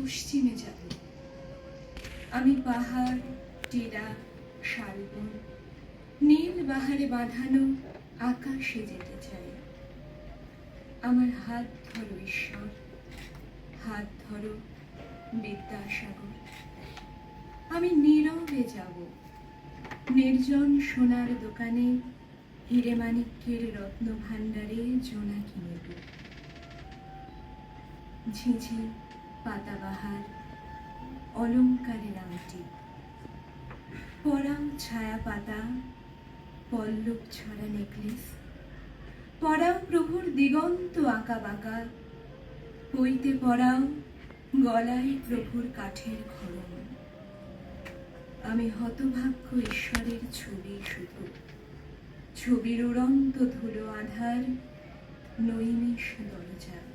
পশ্চিমে যাব। আমি পাহাড়, টিলা, শালবন, নীল বাহারে বাঁধানো আকাশে যেতে চাই। আমার হাত ধরো ঈশ্বর, হাত ধরো বিদ্যাসাগর। আমি নীরবে যাব, নির্জন সোনার দোকানে হিরে মানিক্যের রত্ন ভাণ্ডারে জোনাকি নেব। ঝিঝি, পাতাবাহার, অলঙ্কারের আংটি, পরাও ছায়া পাতা, পল্লব ছড়া নেকলেস, পরাও প্রভুর দিগন্ত আঁকা বাঁকা, পইতে পরাও গলায় প্রভুর কাঠের খড়ম। আমি হতভাগ্য ঈশ্বরের ছবি শুধু, ছবির উড়ন্ত ধুলো আধার নৈমিষ দরজা।